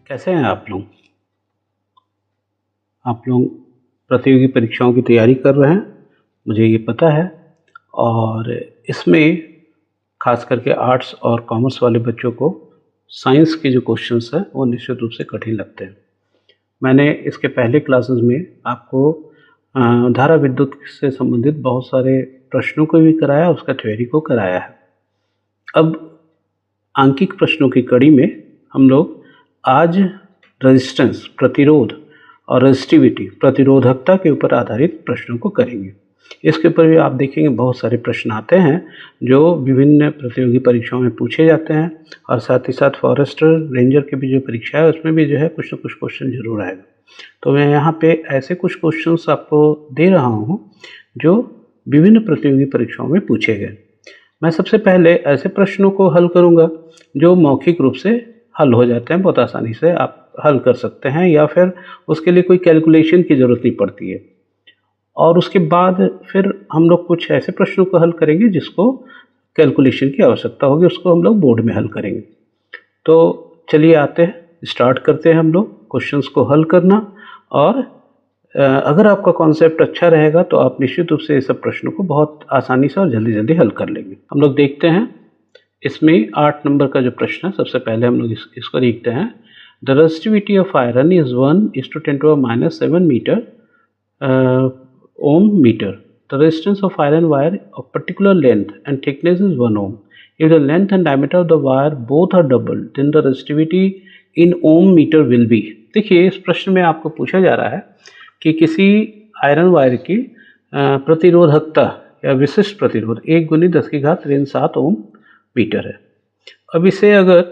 कैसे हैं आप लोग? आप लोग प्रतियोगी परीक्षाओं की तैयारी कर रहे हैं, मुझे ये पता है। और इसमें ख़ास करके आर्ट्स और कॉमर्स वाले बच्चों को साइंस के जो क्वेश्चंस हैं वो निश्चित रूप से कठिन लगते हैं। मैंने इसके पहले क्लासेस में आपको धारा विद्युत से संबंधित बहुत सारे प्रश्नों को भी कराया, उसका थ्योरी को कराया है। अब आंकिक प्रश्नों की कड़ी में हम लोग आज रेजिस्टेंस, प्रतिरोध और रेजिस्टिविटी, प्रतिरोधकता के ऊपर आधारित प्रश्नों को करेंगे। इसके ऊपर भी आप देखेंगे बहुत सारे प्रश्न आते हैं जो विभिन्न प्रतियोगी परीक्षाओं में पूछे जाते हैं, और साथ ही साथ फॉरेस्टर रेंजर की भी जो परीक्षा है उसमें भी जो है कुछ न कुछ क्वेश्चन जरूर आएगा। तो मैं यहाँ पे ऐसे कुछ क्वेश्चंस आपको दे रहा हूँ जो विभिन्न प्रतियोगी परीक्षाओं में पूछे गए। मैं सबसे पहले ऐसे प्रश्नों को हल करूँगा जो मौखिक रूप से हल हो जाते हैं, बहुत आसानी से आप हल कर सकते हैं, या फिर उसके लिए कोई कैलकुलेशन की ज़रूरत नहीं पड़ती है। और उसके बाद फिर हम लोग कुछ ऐसे प्रश्नों को हल करेंगे जिसको कैलकुलेशन की आवश्यकता होगी, उसको हम लोग बोर्ड में हल करेंगे। तो चलिए आते हैं, स्टार्ट करते हैं हम लोग क्वेश्चंस को हल करना। और अगर आपका कॉन्सेप्ट अच्छा रहेगा तो आप निश्चित रूप से इस सब प्रश्नों को बहुत आसानी से और जल्दी जल्दी हल कर लेंगे। हम लोग देखते हैं इसमें 8 नंबर का जो प्रश्न है, सबसे पहले हम लोग इसको देखते हैं। The resistivity of iron is 1:10⁻⁷ metre ohm meter. The resistance of iron wire of particular length and thickness is 1 ohm. If the length and diameter of the wire both are doubled, then the resistivity in ohm meter will be. देखिए इस प्रश्न में आपको पूछा जा रहा है कि किसी आयरन वायर की प्रतिरोधकता या विशिष्ट प्रतिरोध 1×10⁻⁷ ओम मीटर है। अब इसे अगर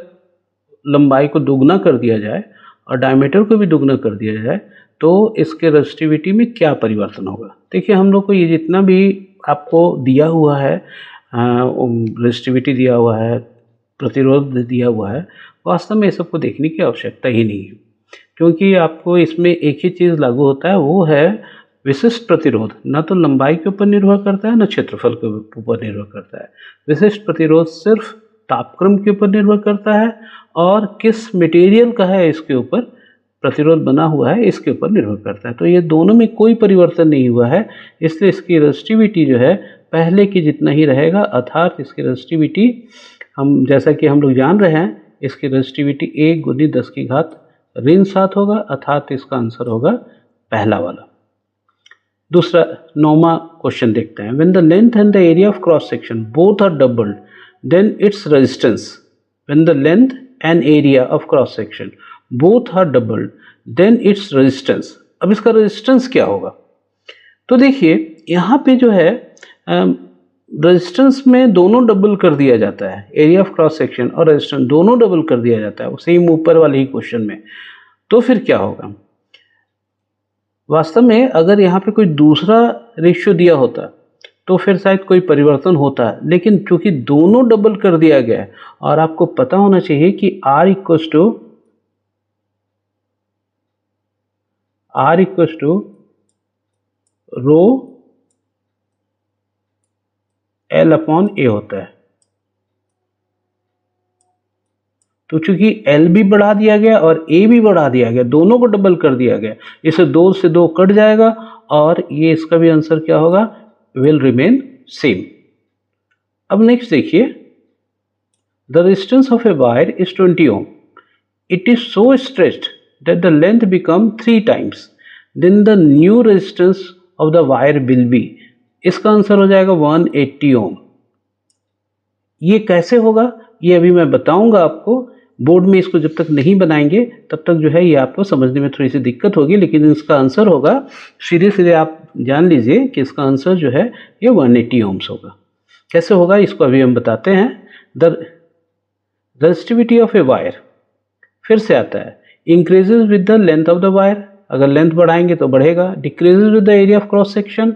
लंबाई को दुगना कर दिया जाए और डायमीटर को भी दुगना कर दिया जाए तो इसके रेजिस्टिविटी में क्या परिवर्तन होगा। देखिए हम लोग को ये जितना भी आपको दिया हुआ है, रेजिस्टिविटी दिया हुआ है, प्रतिरोध दिया हुआ है, वास्तव में ये सबको देखने की आवश्यकता ही नहीं है, क्योंकि आपको इसमें एक ही चीज़ लागू होता है, वो है विशिष्ट प्रतिरोध। न तो लंबाई के ऊपर निर्भर करता है, न क्षेत्रफल के ऊपर निर्भर करता है। विशिष्ट प्रतिरोध सिर्फ तापक्रम के ऊपर निर्भर करता है और किस मटेरियल का है इसके ऊपर प्रतिरोध बना हुआ है इसके ऊपर निर्भर करता है। तो ये दोनों में कोई परिवर्तन नहीं हुआ है, इसलिए इसकी रेजिस्टिविटी जो है पहले की जितना ही रहेगा, अर्थात इसकी रेजिस्टिविटी हम जैसा कि हम लोग जान रहे हैं, इसकी रेजिस्टिविटी 1×10⁻⁷ होगा, अर्थात इसका आंसर होगा पहला वाला। दूसरा 9वां क्वेश्चन देखते हैं। When the length and the area of cross section both are doubled then its resistance. When the length and area of cross section both are doubled then its resistance. अब इसका resistance क्या होगा? तो देखिए यहाँ पे जो है रेजिस्टेंस में दोनों डबल कर दिया जाता है, एरिया ऑफ क्रॉस सेक्शन और रेजिस्टेंस दोनों डबल कर दिया जाता है सेम ऊपर वाले ही क्वेश्चन में। तो फिर क्या होगा? वास्तव में अगर यहाँ पे कोई दूसरा रेशियो दिया होता तो फिर शायद कोई परिवर्तन होता, लेकिन चूंकि दोनों डबल कर दिया गया है, और आपको पता होना चाहिए कि R रो L/A होता है। तो चूंकि L भी बढ़ा दिया गया और A भी बढ़ा दिया गया, दोनों को डबल कर दिया गया, इसे 2 से 2 कट जाएगा और ये इसका भी आंसर क्या होगा? Will remain same. अब नेक्स्ट देखिए, the resistance of a wire is 20 ohm. It is so stretched that the length become 3 times, then the new resistance of the wire will be. इसका आंसर हो जाएगा 180 ओम। ये कैसे होगा ये अभी मैं बताऊंगा आपको। बोर्ड में इसको जब तक नहीं बनाएंगे तब तक जो है ये आपको समझने में थोड़ी सी दिक्कत होगी, लेकिन इसका आंसर होगा सीधे सीधे आप जान लीजिए कि इसका आंसर जो है ये 180 ओम्स होगा। कैसे होगा इसको अभी हम बताते हैं। The resistivity of a wire फिर से आता है, increases with the length of the wire, अगर लेंथ बढ़ाएंगे तो बढ़ेगा। Decreases with the area of cross section,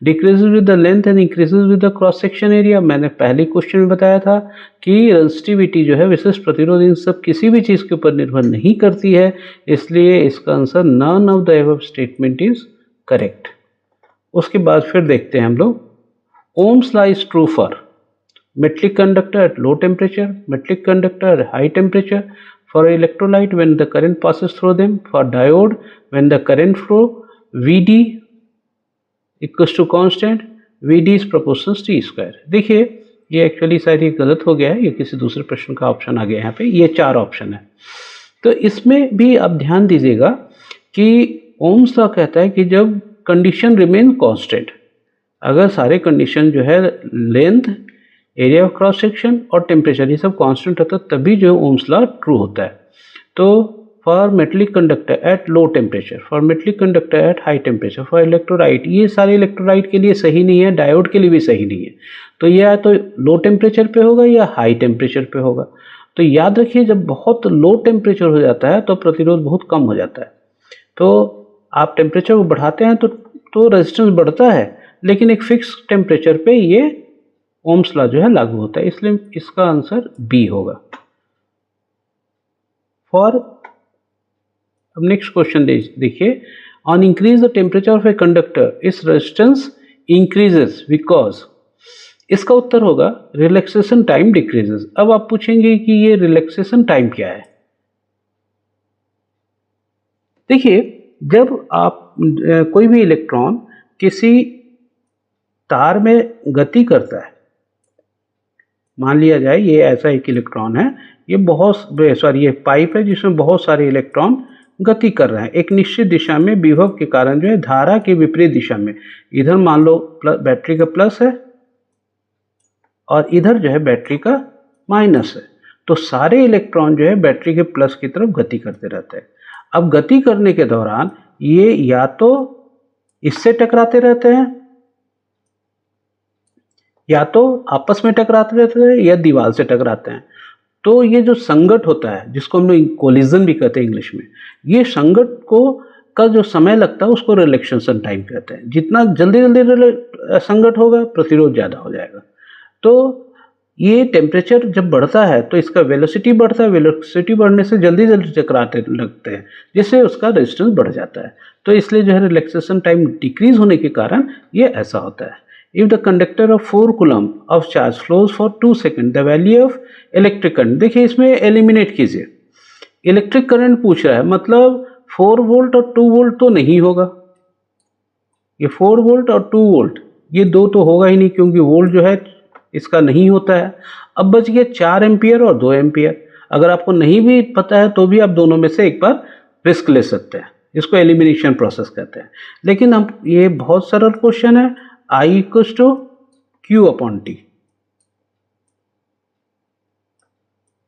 decreases with the length and increases with the cross section area. मैंने पहले क्वेश्चन में बताया था कि रेजिस्टिविटी जो है, विशिष्ट प्रतिरोध, इन सब किसी भी चीज़ के ऊपर निर्भर नहीं करती है, इसलिए इसका answer none of the above statement is correct. उसके बाद फिर देखते हैं हम लोग, ohm's law is true for metallic conductor at low temperature, metallic conductor at high temperature, For electrolyte, when the current passes through them. For diode, when the current flow, Vd equals to constant, Vd is proportional to T square. देखिए ये actually शायद ये गलत हो गया है, ये किसी दूसरे प्रश्न का ऑप्शन आ गया यहाँ पे, ये 4 ऑप्शन है। तो इसमें भी आप ध्यान दीजिएगा कि ओम्स लॉ कहता है कि जब कंडीशन रिमेन कांस्टेंट, अगर सारे कंडीशन जो है length, area of cross section और टेम्परेचर ये सब कांस्टेंट होता है, तभी जो ओम्स लॉ ट्रू होता है। तो for metallic conductor at low temperature, for metallic conductor at high temperature, for electrolyte, ये सारे इलेक्ट्रोलाइट के लिए सही नहीं है, डायोड के लिए भी सही नहीं है। तो ये या तो लो टेम्परेचर पे होगा या हाई टेम्परेचर पे होगा। तो याद रखिए जब बहुत लो टेम्परेचर हो जाता है तो प्रतिरोध बहुत कम हो जाता है। तो आप टेम्परेचर को बढ़ाते हैं तो रेजिस्टेंस बढ़ता है, लेकिन एक फिक्स टेम्परेचर पे ये ओम्स लॉ जो है लागू होता है, इसलिए इसका आंसर बी होगा। फॉर अब नेक्स्ट क्वेश्चन देखिए, on increase the temperature of a conductor इस रेजिस्टेंस इंक्रीजेस बिकॉज, इसका उत्तर होगा रिलैक्सेशन टाइम डिक्रीजेस। अब आप पूछेंगे कि ये रिलैक्सेशन टाइम क्या है। देखिए जब आप कोई भी इलेक्ट्रॉन किसी तार में गति करता है, मान लिया जाए ये ऐसा एक इलेक्ट्रॉन है, ये पाइप है जिसमें बहुत सारे इलेक्ट्रॉन गति कर रहे हैं एक निश्चित दिशा में विभव के कारण, जो है धारा के विपरीत दिशा में। इधर मान लो बैटरी का प्लस है और इधर जो है बैटरी का माइनस है, तो सारे इलेक्ट्रॉन जो है बैटरी के प्लस की तरफ गति करते रहते हैं। अब गति करने के दौरान ये या तो इससे टकराते रहते हैं या तो आपस में टकराते रहते हैं या दीवार से टकराते हैं। तो ये जो संघट होता है, जिसको हम लोग कोलिजन भी कहते हैं इंग्लिश में, ये संघट का जो समय लगता है उसको रिलैक्सेशन टाइम कहते हैं। जितना जल्दी संघट होगा प्रतिरोध ज़्यादा हो जाएगा। तो ये टेम्परेचर जब बढ़ता है तो इसका वेलोसिटी बढ़ता है, वेलोसिटी बढ़ने से जल्दी टकराते लगते हैं, जिससे उसका रेजिस्टेंस बढ़ जाता है। तो इसलिए जो है रिलैक्सेशन टाइम डिक्रीज होने के कारण ये ऐसा होता है। If the conductor of 4 coulomb of charge flows for 2 seconds, the value of electric current, देखिए इसमें एलिमिनेट कीजिए, इलेक्ट्रिक करंट पूछ रहा है, मतलब 4 वोल्ट और 2 वोल्ट तो नहीं होगा, ये 4 वोल्ट और 2 वोल्ट ये दो तो होगा ही नहीं, क्योंकि वोल्ट जो है इसका नहीं होता है। अब बच गया 4 एम्पियर और 2 एम्पियर। अगर आपको नहीं भी पता है तो भी आप दोनों में से एक बार रिस्क ले सकते हैं, इसको एलिमिनेशन प्रोसेस कहते हैं। लेकिन अब ये बहुत सरल क्वेश्चन है, I equals to Q upon T,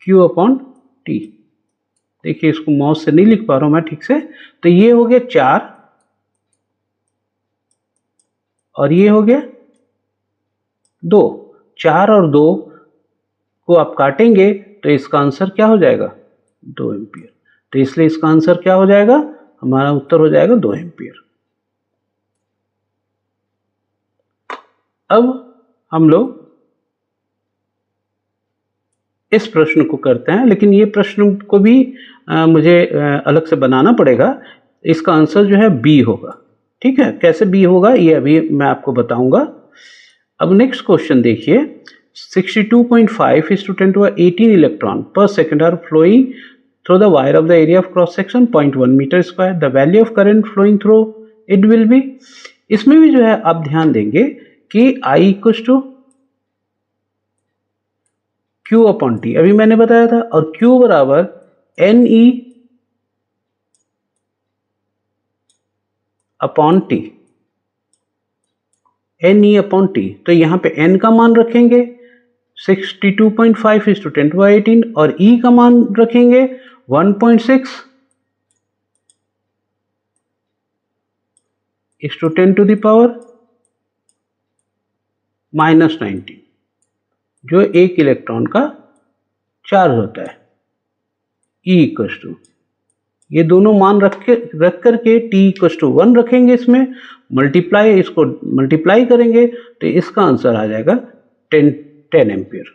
Q upon T। देखिए इसको माउस से नहीं लिख पा रहा हूं मैं ठीक से, तो ये हो गया 4 और ये हो गया 2। 4 और 2 को आप काटेंगे तो इसका आंसर क्या हो जाएगा, 2 एम्पियर। तो इसलिए इसका आंसर क्या हो जाएगा, हमारा उत्तर हो जाएगा 2 एम्पियर। अब हम लोग इस प्रश्न को करते हैं, लेकिन ये प्रश्न को भी मुझे अलग से बनाना पड़ेगा। इसका आंसर जो है बी होगा, ठीक है। कैसे बी होगा ये अभी मैं आपको बताऊंगा। अब नेक्स्ट क्वेश्चन देखिए, 62.5 × 10⁻18 electron per second are flowing through the wire of the area of cross section 0.1 metre square, the value of current flowing through it will be. इसमें भी जो है आप ध्यान देंगे कि I equals to Q upon T अभी मैंने बताया था, और Q बराबर NE upon T, NE upon T। तो यहां पे N का मान रखेंगे 62.5 × 10⁻18 और E का मान रखेंगे 1.6 × 10⁻⁻19, जो एक इलेक्ट्रॉन का चार्ज होता है। E इक्वल्स टू, ये दोनों मान रख करके T इक्वल्स टू 1 रखेंगे, इसमें इसको मल्टीप्लाई करेंगे तो इसका आंसर आ जाएगा 10 एम्पियर।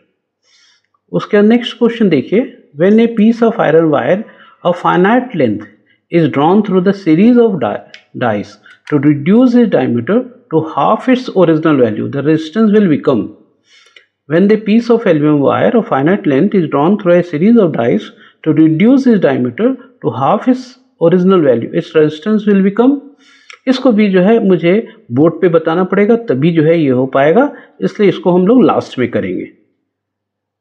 उसके बाद नेक्स्ट क्वेश्चन देखिए, when a piece of iron wire of finite length is drawn through the series of dies to reduce its diameter to half its original value, the resistance will become, when the piece of aluminum wire of finite length is drawn through a series of dies to reduce its diameter to half its original value, its resistance will become, इसको भी जो है मुझे board पे बताना पड़ेगा, तभी जो है ये हो पाएगा, इसलिए इसको हम लोग लास्ट में करेंगे।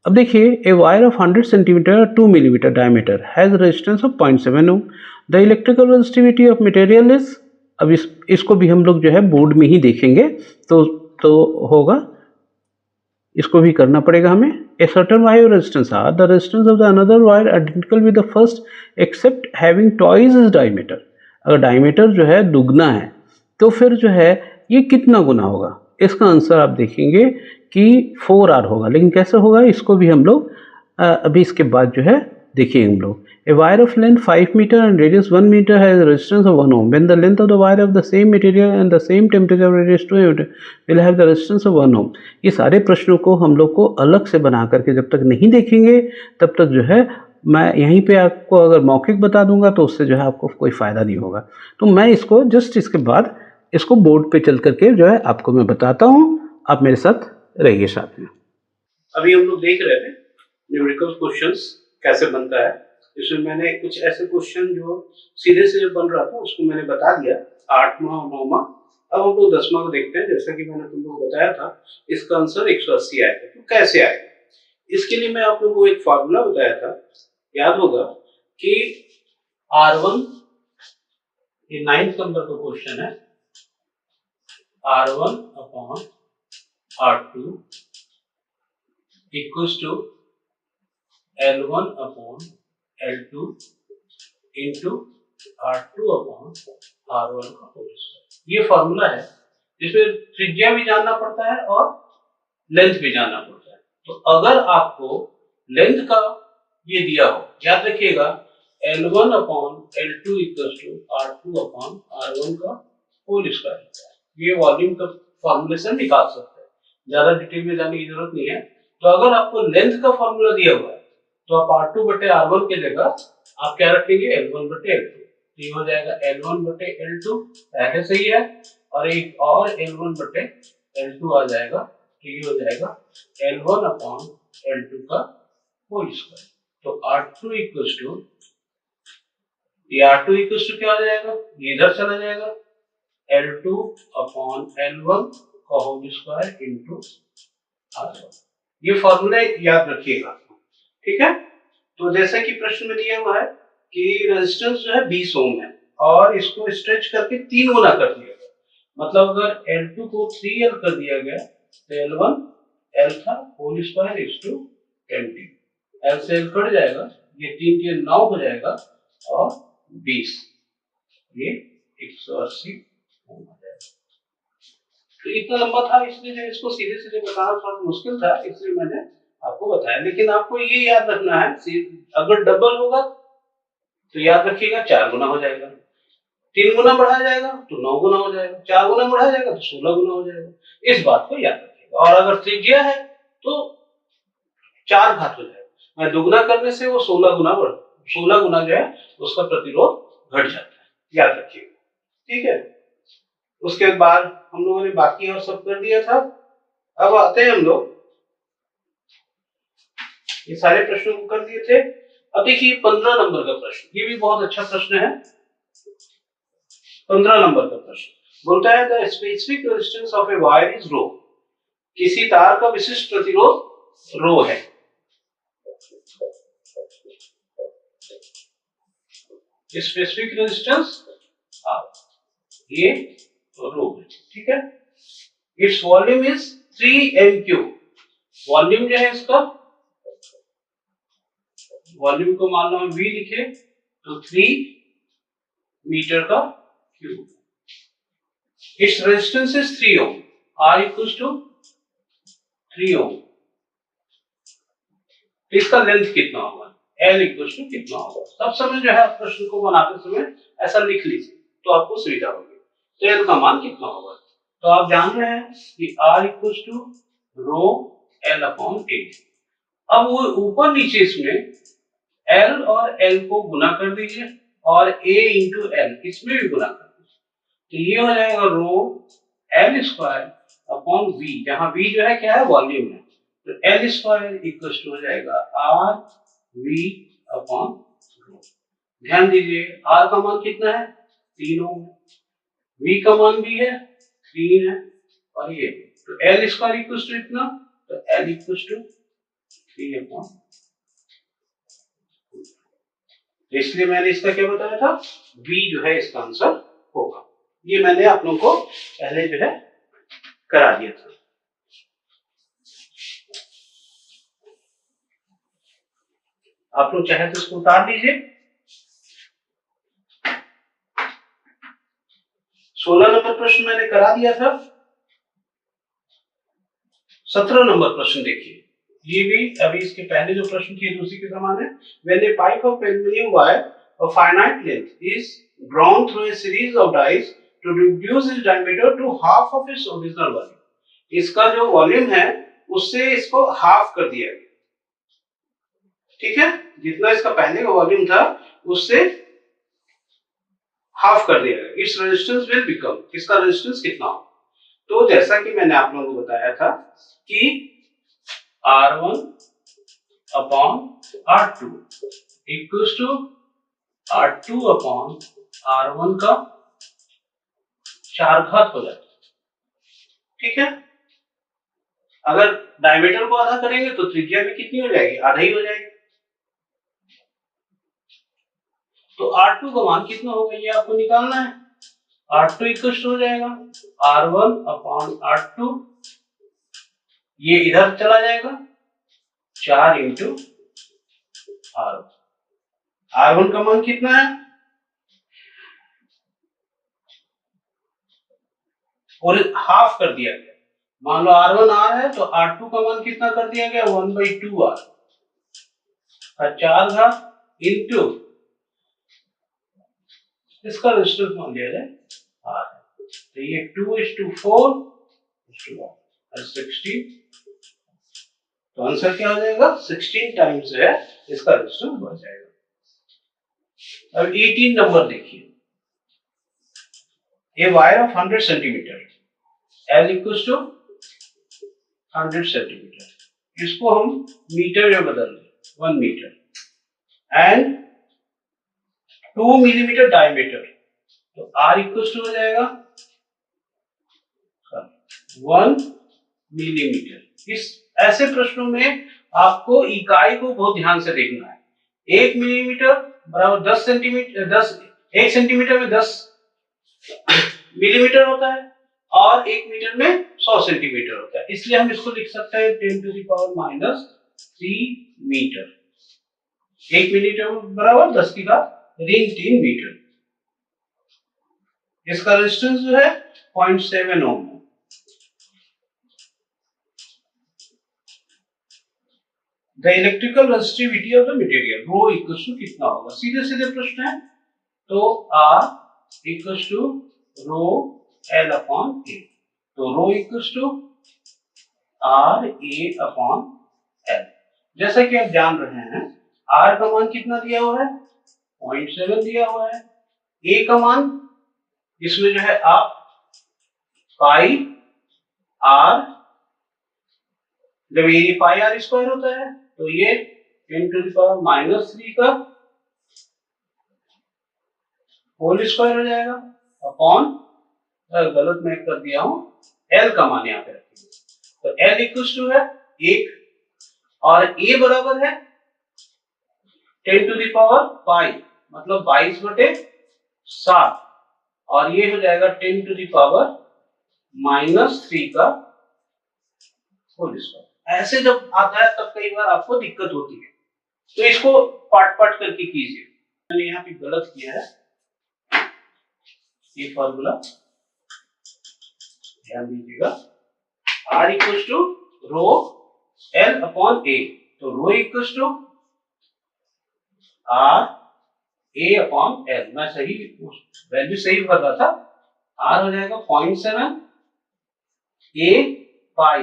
अब देखिए, a wire of 100 centimetre 2 millimetre diameter has resistance of 0.7 ohm, the electrical resistivity of material is, अब इसको भी हम लोग जो है बोर्ड में ही देखेंगे तो होगा, इसको भी करना पड़ेगा हमें। A certain wire resistance R the resistance of the another wire identical with the first except having twice is diameter, अगर डायमीटर जो है दुगना है तो फिर जो है ये कितना गुना होगा, इसका आंसर आप देखेंगे कि 4R होगा, लेकिन कैसे होगा इसको भी हम लोग अभी इसके बाद जो है देखिए हम लोग। A wire of length 5 metre and radius 1 metre has resistance of 1 ohm, when the length of the wire of the same material and the same temperature radius 2 metre will have the resistance of 1 ohm. ये सारे प्रश्नों को हम लोग को अलग से बना करके जब तक नहीं देखेंगे तब तक जो है मैं यहीं पे आपको अगर मौखिक बता दूंगा तो उससे जो है आपको कोई फ़ायदा नहीं होगा। तो मैं इसको जस्ट इसके बाद इसको बोर्ड पे चल करके जो है आपको मैं बताता हूँ, आप मेरे साथ रहिए साथ में। अभी हम लोग देख रहे थे न्यूमेरिकल क्वेश्चंस कैसे बनता है, इसमें मैंने कुछ ऐसे क्वेश्चन जो सीधे सीधे बन रहा था उसको मैंने बता दिया, 8वां और 9वां। अब हम लोग 10वां को देखते हैं। जैसा कि मैंने तुम लोग को बताया था इसका आंसर 180 आएगा। तो कैसे आएगा, इसके लिए मैं आप लोगों को एक फार्मूला बताया था, याद होगा कि R1, ये 9th नंबर का क्वेश्चन है, R1 upon R2 equals to L1 upon L2 into R2 upon R1 का होल स्क्वायर। ये फॉर्मूला है जिसमें त्रिज्या भी जानना पड़ता है और लेंथ भी जानना पड़ता है। तो अगर आपको लेंथ का ये दिया हो, याद रखिएगा L1 upon L2 equals to R2 upon R1 का होल स्क्वायर। ये वॉल्यूम का फॉर्मूले से निकाल सकते हैं, ज्यादा डिटेल में जाने की जरूरत नहीं है। तो अगर आपको लेंथ का फॉर्मूला दिया हुआ है तो आप R2 बटे R1 की जगह आप क्या रखेंगे, L1 बटे L2। तो ये हो जाएगा L1 बटे L2, पहले सही है, और एक और L1 बटे L2 आ जाएगा, तो ये हो जाएगा L1 अपॉन L2 का होल स्क्वायर। तो R2 इक्वल्स टू, ये R2 इक्वल्स टू क्या आ जाएगा, ये इधर चला जाएगा, L2 अपॉन L1 का होल स्क्वायर इंटू R1। ये फॉर्मूला याद रखिएगा, ठीक है। तो जैसा कि प्रश्न में दिया हुआ है कि रेजिस्टेंस जो है 20 ओम है और इसको स्ट्रेच करके 3 गुना कर दिया गया, मतलब अगर L2 को 3L कर दिया गया तो L1 L था whole square is to 20, L से L कट जाएगा, ये 3 के 9 हो जाएगा और 20, ये 180 ओम हो जाएगा। तो इतना लंबा था, इसलिए जो इसको सीधे सीधे बताना थोड़ा मुश्किल था, इसलिए मैंने आपको बताया। लेकिन आपको ये याद रखना है, अगर डबल होगा तो याद रखिएगा 4 गुना हो जाएगा, 3 गुना बढ़ाया जाएगा तो 9 गुना हो जाएगा, 4 गुना बढ़ाया जाएगा तो 16 गुना हो जाएगा, इस बात को याद रखिएगा। और अगर त्रिज्या है तो 4 घात हो जाएगा, मैं दुगुना करने से वो 16 गुना जो है उसका प्रतिरोध घट जाता है, याद रखिएगा, ठीक है। उसके बाद हम लोगों ने बाकी और सब कर दिया था। अब आते हैं हम लोग, ये सारे प्रश्नों को कर दिए थे। अब देखिए 15 नंबर का प्रश्न, ये भी बहुत अच्छा प्रश्न है। 15 नंबर का प्रश्न बोलता है the specific resistance of a wire is rho, किसी तार का विशिष्ट प्रतिरोध रो है। स्पेसिफिक रेजिस्टेंस ये रो है, ठीक है। Its volume is 3m3, volume जो है इसका, वॉल्यूम को मान लो हम V लिखे तो 3 मीटर का क्यूब। Its resistance is 3 ohm, R equals to 3 ohm. इसका लेंथ कितना होगा, L इक्वल्स टू कितना होगा। सब समय जो है प्रश्न को बनाते समय ऐसा लिख लीजिए तो आपको सुविधा होगी। तो L का मान कितना होगा, तो आप जान रहे हैं कि R equals to rho L upon A। अब वो ऊपर नीचे इसमें L और L को गुना कर दीजिए और A इंटू L इसमें भी गुना कर दीजिए, तो ये हो जाएगा रो L स्क्वायर अपॉन V, जहां V जो है क्या है, वॉल्यूम है। तो L स्क्वायर इक्वल्स टू हो जाएगा R V अपॉन रो। ध्यान दीजिए R का मान कितना है 3 ओम, V का मान भी है 3 है और ये तो L स्क्वायर इक्वल टू इतना, तो L इक्वल टू 3 अपॉन, इसलिए मैंने इसका क्या बताया था V जो है इसका आंसर होगा। ये मैंने आप लोगों को पहले जो है करा दिया था। आप लोग चाहे तो इसको उतार दीजिए। 16 नंबर प्रश्न मैंने करा दिया था। 17 नंबर प्रश्न देखिए, ये भी अभी इसके पहले जो प्रश्न किए थे उसी के समान है। When a pipe of aluminum wire of finite length is drawn through a series of dies to reduce its diameter to half of its original volume, इसका जो वॉल्यूम है उससे इसको हाफ कर दिया गया। ठीक है, जितना इसका पहले का वॉल्यूम था उससे हाफ कर दिया गया। इट्स रेजिस्टेंस विल बिकम, इसका रेजिस्टेंस कितना हो। तो जैसा कि मैंने आप लोगों को बताया था कि R1 upon R2 equals to R2 upon R1 का 4 घात हो जाता है। ठीक है, अगर डायमीटर को आधा करेंगे तो त्रिज्या में कितनी हो जाएगी, आधा ही हो जाएगी। तो R2 का मान कितना होगा ये आपको निकालना है। R2 इक्वल हो जाएगा R1 अपॉन R2, ये इधर चला जाएगा 4 इंटू R1। R1 का मान कितना है और हाफ कर दिया गया। मान लो R1 R है तो R2 का मान कितना कर दिया गया 1/2R, 4 घात इंटू इसका रेजिस्टेंस मान लिया जाए R, तो ये 2:4 और 16, तो आंसर क्या हो जाएगा 16 टाइम्स है इसका रेजिस्टेंस बढ़ जाएगा। अब 18 नंबर देखिए, a wire of 100 centimetre L equals to 100 centimetre, इसको हम मीटर में बदल दें 1 मीटर एंड 2 मिलीमीटर डायमीटर, तो R इक्वल्स टू हो जाएगा 1 मिलीमीटर। इस ऐसे प्रश्नों में आपको इकाई को बहुत ध्यान से देखना है। 1 मिलीमीटर बराबर 10 सेंटीमीटर, 1 सेंटीमीटर में 10 मिलीमीटर होता है और 1 मीटर में 100 सेंटीमीटर होता है, इसलिए हम इसको लिख सकते हैं 10⁻³ मीटर। 1 मिलीमीटर बराबर 10 की घात ऋण 3 मीटर। इसका रेजिस्टेंस जो है 0.7 ओम है। The electrical resistivity of the material rho equals to कितना होगा, सीधे सीधे प्रश्न है। तो R equals to rho L upon A, तो rho equals to R A upon L। जैसा कि आप जान रहे हैं R का मान कितना दिया हुआ है 0.7 दिया हुआ है, A का मान इसमें जो है आप पाई R, जब ये पाई R स्क्वायर होता है तो ये 10⁻³ का होल स्क्वायर हो जाएगा अपॉन, गलत मैं कर दिया हूं, L का मान यहाँ पे रखेंगे, तो L इक्वल्स टू है 1 और A बराबर है 10⁻⁵ मतलब 22/7 और ये हो जाएगा 10⁻³ का होल स्क्वायर। ऐसे जब आता है तब कई बार आपको दिक्कत होती है, तो इसको पार्ट पार्ट करके कीजिए। मैंने यहाँ पे गलत किया है, ये फॉर्मूला ध्यान दीजिएगा। R equals to rho L upon A, तो rho equals to R A upon L, मैं सही वैल्यू सही भर रहा था। R हो जाएगा 0.7, A पाई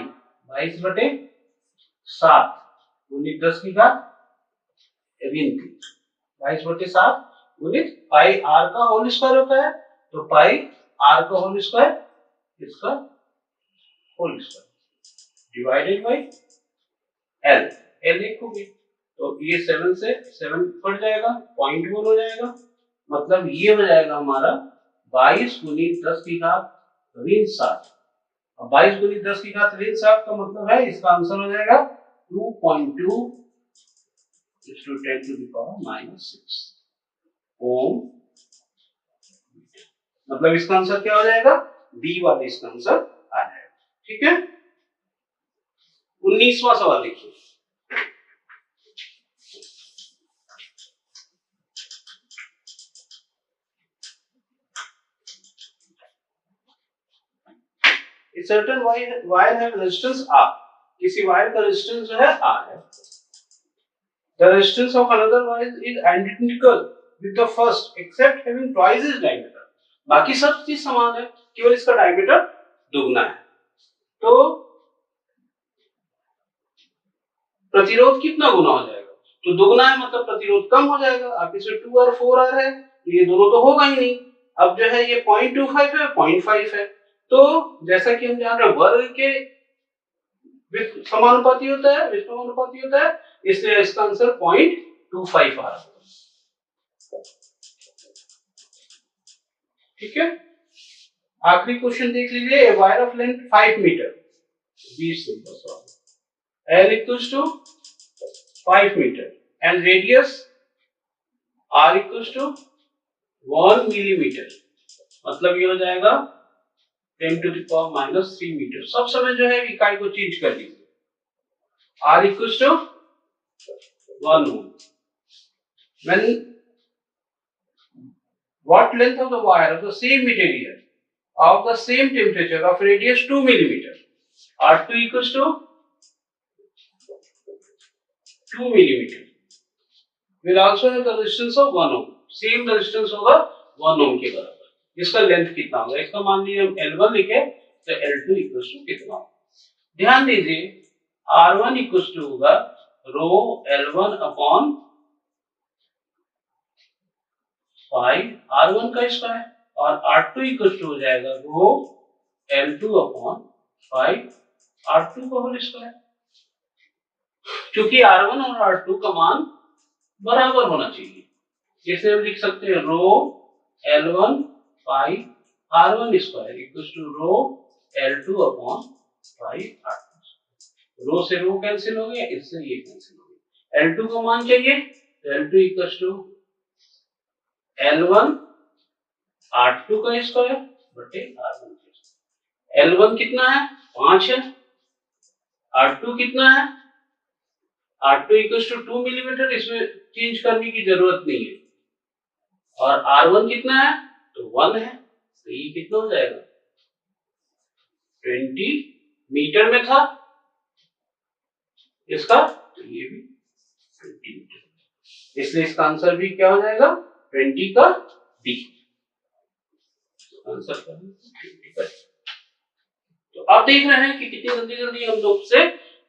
22/7 गुणित 10 की घात ऋण 3, 22/7 गुणित पाई R का होल स्क्वायर होता है, तो पाई R का होल स्क्वायर इसका whole square divided by L, L एक हो गई। तो ये 7 से 7 कट जाएगा, 0.1 हो जाएगा, मतलब ये हो जाएगा हमारा 22 गुनी 10 की घात ऋण 7। 22 गुनी 10 की घात ऋण 7 का मतलब है इसका आंसर हो जाएगा 2.2 × 10⁻⁻6 ओम। मतलब इसका आंसर क्या हो जाएगा, डी वाला इसका आंसर आ जाएगा। ठीक है, 19वां सवाल देखिए। A certain wire have resistance R, किसी वायर का रेजिस्टेंस जो है R है। The resistance of another wire is identical with the first except having twice its diameter, बाकी सब चीज समान है, केवल इसका डायमीटर दुगना है। तो प्रतिरोध कितना गुना हो जाएगा, तो दुगना है मतलब प्रतिरोध कम हो जाएगा। आप इसे 2 और 4 R है, ये दोनों तो होगा ही नहीं। अब जो है ये 0.25 है, 0.5 है, तो जैसा कि हम जान रहे हैं वर्ग के समानुपाती होता है, विष्मानुपाती होता है, इसलिए इसका आंसर 0.25 आ रहा है। ठीक है, आखिरी क्वेश्चन देख लीजिए। Wire of length 5 metre, 20 simple सवाल। L equals to 5 metre and radius R equals to 1 millimetre, मतलब ये हो जाएगा 10⁻³ मीटर। सब समय जो है इकाई को चेंज कर लीजिए। R equals to 1 ohm। When what length of the wire of the same material of the same temperature of radius 2 millimeter, R2 equals to 2 millimeter will also have the resistance of 1 ohm, same resistance होगा 1 ohm के बराबर। इसका length कितना होगा, इसका मान लीजिए हम L1 लिखे तो L2 equals to कितना होगा। ध्यान दीजिए R1 equals to होगा रो L1 अपॉन 5 R1 का स्क्वायर, और R2 इक्वल टू हो जाएगा रो L2 अपॉन 5 R2 का होल स्क्वायर। क्योंकि R1 और R2 का मान बराबर होना चाहिए, जैसे हम लिख सकते हैं rho L1 5 R1 square equal to rho L2 upon 5 R2। Rho से रो कैंसिल हो गया, इससे ये कैंसिल हो गया। L2 का मान चाहिए तो L2 equal to L1 R2 का स्क्वायर बटे R1 का स्क्वायर। L1 कितना है, 5 है। R2 कितना है, R2 इक्वल्स टू 2 मिलीमीटर, इसमें चेंज करने की जरूरत नहीं है। और R1 कितना है, तो 1 है, तो ये कितना हो जाएगा 20 मीटर में था इसका, तो ये भी 20 मीटर, इसलिए इसका आंसर भी क्या हो जाएगा 20 का डी आंसर का 20 का। तो आप देख रहे हैं कि कितनी जल्दी जल्दी हम लोग से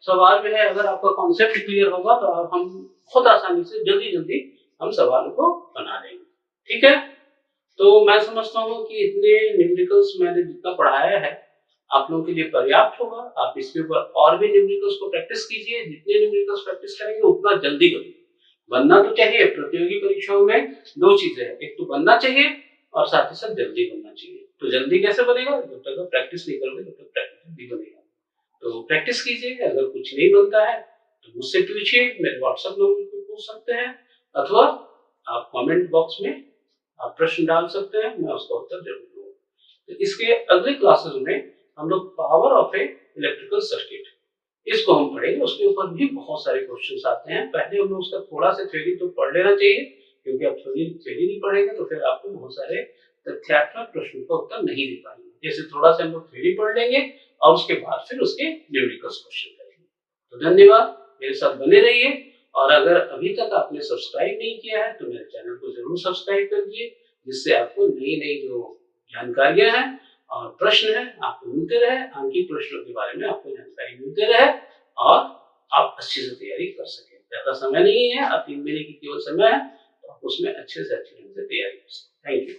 सवाल में है, अगर आपका कॉन्सेप्ट क्लियर होगा तो हम बहुत आसानी से जल्दी जल्दी हम सवालों को बना लेंगे। ठीक है, तो मैं समझता हूँ कि इतने न्यूमेरिकल्स मैंने जितना पढ़ाया है आप लोगों के लिए पर्याप्त होगा। आप इसके ऊपर और भी न्यूमेरिकल्स को प्रैक्टिस कीजिए, जितने न्यूमेरिकल्स प्रैक्टिस करेंगे उतना जल्दी करेंगे। बनना तो चाहिए, प्रतियोगी परीक्षाओं में दो चीजें हैं, एक तो बनना चाहिए और साथ ही साथ जल्दी बनना चाहिए। तो जल्दी कैसे बनेगा, जब तक आप प्रैक्टिस नहीं करोगे तब तक प्रैक्टिस नहीं बनेगा। तो प्रैक्टिस कीजिए, अगर कुछ नहीं बनता है तो मुझसे पूछिए, मेरे व्हाट्सएप नंबर पे पूछ सकते हैं, अथवा आप कमेंट बॉक्स में आप प्रश्न डाल सकते हैं, मैं उसका उत्तर जरूर दूंगा। तो इसके अगले क्लासेस में हम लोग power of A electrical circuit इसको हम पढ़ेंगे, उसके ऊपर भी बहुत सारे क्वेश्चंस आते हैं। पहले हम लोग उसका थोड़ा सा थ्योरी तो पढ़ लेना चाहिए, क्योंकि आप थ्योरी नहीं पढ़ेंगे तो फिर आपको बहुत सारे तथ्यात्मक प्रश्नों का उत्तर नहीं दे पाएंगे। जैसे थोड़ा सा हम लोग थ्योरी पढ़ लेंगे और उसके बाद फिर उसके न्यूमेरिकल्स क्वेश्चन करेंगे। तो धन्यवाद, मेरे साथ बने रहिए, और अगर अभी तक आपने सब्सक्राइब नहीं किया है तो मेरे चैनल को जरूर सब्सक्राइब करिए, जिससे आपको नई नई जो जानकारियां हैं और प्रश्न है आपको मिलते रहे, अंकित प्रश्नों के बारे में आपको जानकारी मिलते रहे और आप अच्छे से तैयारी कर सके। ज्यादा समय नहीं है, आप 3 महीने की केवल समय है, तो आप उसमें अच्छे से अच्छे ढंग से तैयारी कर सकते। Thank you.